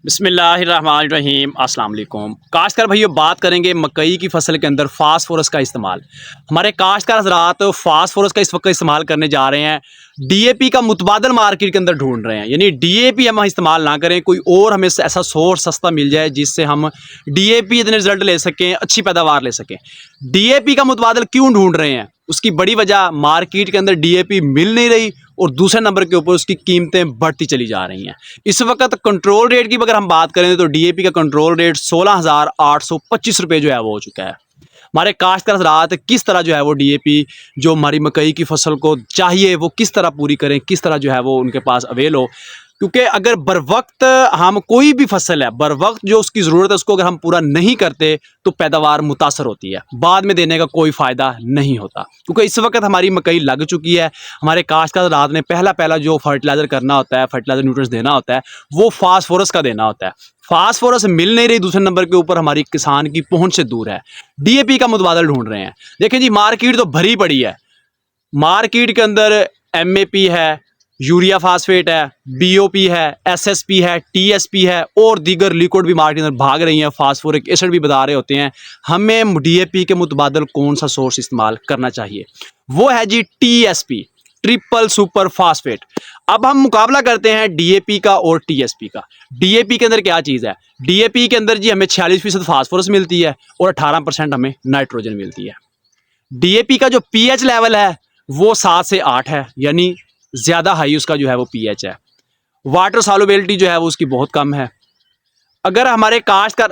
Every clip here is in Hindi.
बिस्मिल्लाहिर्रहमानिर्रहीम अस्सलाम वालेकुम। काश्तकार भाइयों, बात करेंगे मकई की फसल के अंदर फास्फोरस का इस्तेमाल। हमारे काश्तकार हज़रात फास्फोरस का इस वक्त इस्तेमाल करने जा रहे हैं। डीएपी का मुतबादल मार्केट के अंदर ढूंढ रहे हैं, यानी डीएपी हम इस्तेमाल ना करें, कोई और हमें ऐसा सोर्स सस्ता मिल जाए जिससे हम डीएपी इतने रिजल्ट ले सकें, अच्छी पैदावार ले सकें। डीएपी का मुतबादल क्यों ढूंढ रहे हैं? उसकी बड़ी वजह मार्केट के अंदर डीएपी मिल नहीं रही और दूसरे नंबर के ऊपर उसकी कीमतें बढ़ती चली जा रही हैं। इस वक्त कंट्रोल रेट की अगर हम बात करें तो डीएपी का कंट्रोल रेट 16,825 रुपये जो है वो हो चुका है। हमारे काश्तकार हज़रात किस तरह जो है वो डीएपी जो हमारी मकई की फसल को चाहिए वो किस तरह पूरी करें, किस तरह जो है वो उनके पास अवेल हो। क्योंकि अगर बर वक्त हम कोई भी फसल है, बर वक्त जो उसकी ज़रूरत है उसको अगर हम पूरा नहीं करते तो पैदावार मुतासर होती है, बाद में देने का कोई फ़ायदा नहीं होता। क्योंकि इस वक्त हमारी मकई लग चुकी है। हमारे काश्तकार हज़रात ने पहला जो फर्टिलाइज़र करना होता है, फर्टिलाइज़र न्यूट्रिएंट्स देना होता है, वो फास्फोरस का देना होता है। फास्फोरस मिल नहीं रही, दूसरे नंबर के ऊपर हमारी किसान की पहुंच से दूर है। डीएपी का मुतबादल ढूंढ रहे हैं। देखें जी, मार्केट तो भरी पड़ी है। मार्केट के अंदर एमएपी है, यूरिया फास्फेट है, बीओपी है, एसएसपी है, टीएसपी है और दीगर लिक्विड भी मार्केट में भाग रही हैं। फास्फोरिक एसिड भी बता रहे होते हैं। हमें डीएपी के मुतबादल कौन सा सोर्स इस्तेमाल करना चाहिए? वो है जी टीएसपी, ट्रिपल सुपर फास्फेट। अब हम मुकाबला करते हैं डीएपी का और टीएसपी का। डीएपी के अंदर क्या चीज़ है? डीएपी के अंदर जी हमें 46% फास्फोरस मिलती है और 18% हमें नाइट्रोजन मिलती है। डीएपी का जो पीएच लेवल है वो 7 से 8 है, यानी ज़्यादा हाई उसका जो है वो पीएच है। वाटर सॉल्युबिलिटी जो है वो उसकी बहुत कम है। अगर हमारे काश्त का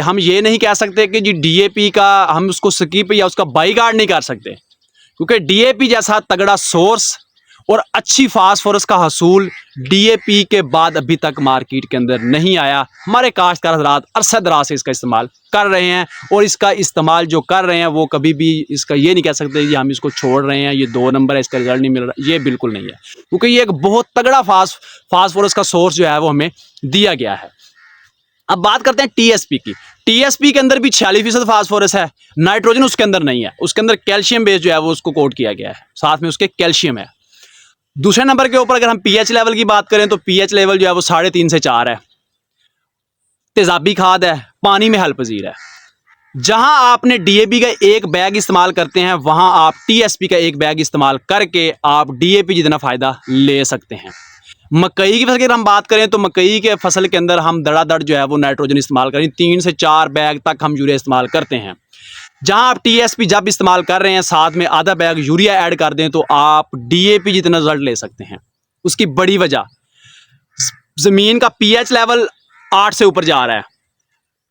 हम ये नहीं कह सकते कि जी डीएपी का हम उसको स्किप या उसका बाईकाट नहीं कर सकते, क्योंकि डीएपी जैसा तगड़ा सोर्स और अच्छी फास्फोरस का हसूल डीएपी के बाद अभी तक मार्केट के अंदर नहीं आया। हमारे काश्तकार हज़रात अरसा दराज से इसका इस्तेमाल कर रहे हैं और इसका इस्तेमाल जो कर रहे हैं वो कभी भी इसका ये नहीं कह सकते कि हम इसको छोड़ रहे हैं, ये 2 नंबर है, इसका रिजल्ट नहीं मिल रहा। ये बिल्कुल नहीं है, क्योंकि ये एक बहुत तगड़ा फास्फोरस का सोर्स जो है वो हमें दिया गया है। अब बात करते हैं टीएसपी की। टीएसपी के अंदर भी 46% फास्फोरस है, नाइट्रोजन उसके अंदर नहीं है। उसके अंदर कैल्शियम बेस जो है वो उसको कोट किया गया है, साथ में उसके कैल्शियम है। दूसरे नंबर के ऊपर अगर हम पीएच लेवल की बात करें तो पीएच लेवल जो है वो 3.5 से 4 है। तेजाबी खाद है, पानी में हल पजीर है। जहां आपने डीएपी का एक बैग इस्तेमाल करते हैं वहां आप टीएसपी का एक बैग इस्तेमाल करके आप डीएपी जितना फायदा ले सकते हैं। मकई की फसल की अगर हम बात करें तो मकई के फसल के अंदर हम धड़ाधड़ जो है वो नाइट्रोजन इस्तेमाल करें, 3 से 4 बैग तक हम यूरिया इस्तेमाल करते हैं। जहां आप टीएसपी जब इस्तेमाल कर रहे हैं साथ में आधा बैग यूरिया ऐड कर दें तो आप डीएपी जितना रिजल्ट ले सकते हैं। उसकी बड़ी वजह जमीन का पीएच लेवल 8 से ऊपर जा रहा है।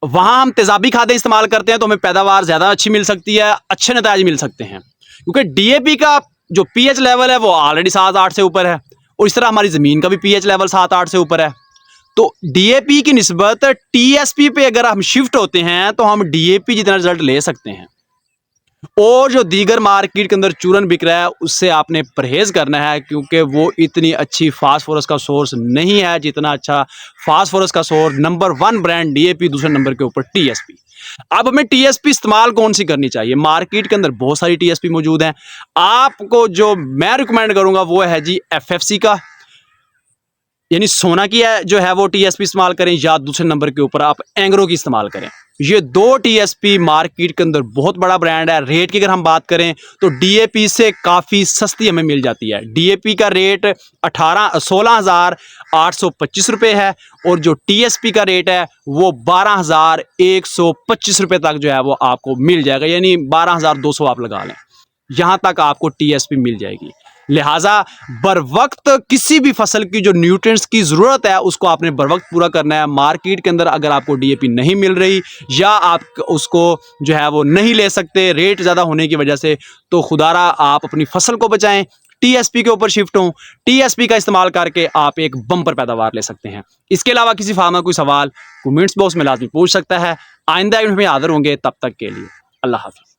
वहां हम तेजाबी खादें इस्तेमाल करते हैं तो हमें पैदावार ज़्यादा अच्छी मिल सकती है, अच्छे नतीजे मिल सकते हैं, क्योंकि डीएपी का जो पीएच लेवल है वो ऑलरेडी 7-8 से ऊपर है और इस तरह हमारी ज़मीन का भी पीएच लेवल 7-8 से ऊपर है। तो डीएपी की निस्बत टीएसपी पे अगर हम शिफ्ट होते हैं तो हम डीएपी जितना रिजल्ट ले सकते हैं। और जो दीगर मार्केट के अंदर चूरन बिक रहा है उससे आपने परहेज करना है, क्योंकि वो इतनी अच्छी फास्फोरस का सोर्स नहीं है जितना अच्छा फास्फोरस का सोर्स नंबर 1 ब्रांड डीएपी, दूसरे नंबर के ऊपर टीएसपी। अब हमें टीएसपी इस्तेमाल कौन सी करनी चाहिए? मार्केट के अंदर बहुत सारी टीएसपी मौजूद हैं। आपको जो मैं रिकमेंड करूंगा वो है जी एफएफसी का, यानी सोना की है जो है वो टीएसपी इस्तेमाल करें, या दूसरे नंबर के ऊपर आप एंग्रो की इस्तेमाल करें। ये 2 टीएसपी मार्केट के अंदर बहुत बड़ा ब्रांड है। रेट की अगर हम बात करें तो डीएपी से काफ़ी सस्ती हमें मिल जाती है। डीएपी का रेट 16,825 रुपये है और जो टीएसपी का रेट है वो 12,125 रुपये तक जो है वो आपको मिल जाएगा, यानी 12,200 आप लगा लें, यहाँ तक आपको टीएसपी मिल जाएगी। लिहाजा बर वक्त किसी भी फसल की जो न्यूट्रिएंट्स की ज़रूरत है उसको आपने बर वक्त पूरा करना है। मार्केट के अंदर अगर आपको डीएपी नहीं मिल रही या आप उसको जो है वो नहीं ले सकते रेट ज़्यादा होने की वजह से, तो खुदारा आप अपनी फसल को बचाएं, टीएसपी के ऊपर शिफ्ट हों। टीएसपी का इस्तेमाल करके आप एक बम्पर पैदावार ले सकते हैं। इसके अलावा किसी फार्मर कोई सवाल कमेंट्स बॉक्स में लाजमी पूछ सकता है। आइंदा में हाजिर होंगे, तब तक के लिए अल्लाह हाफ़िज़।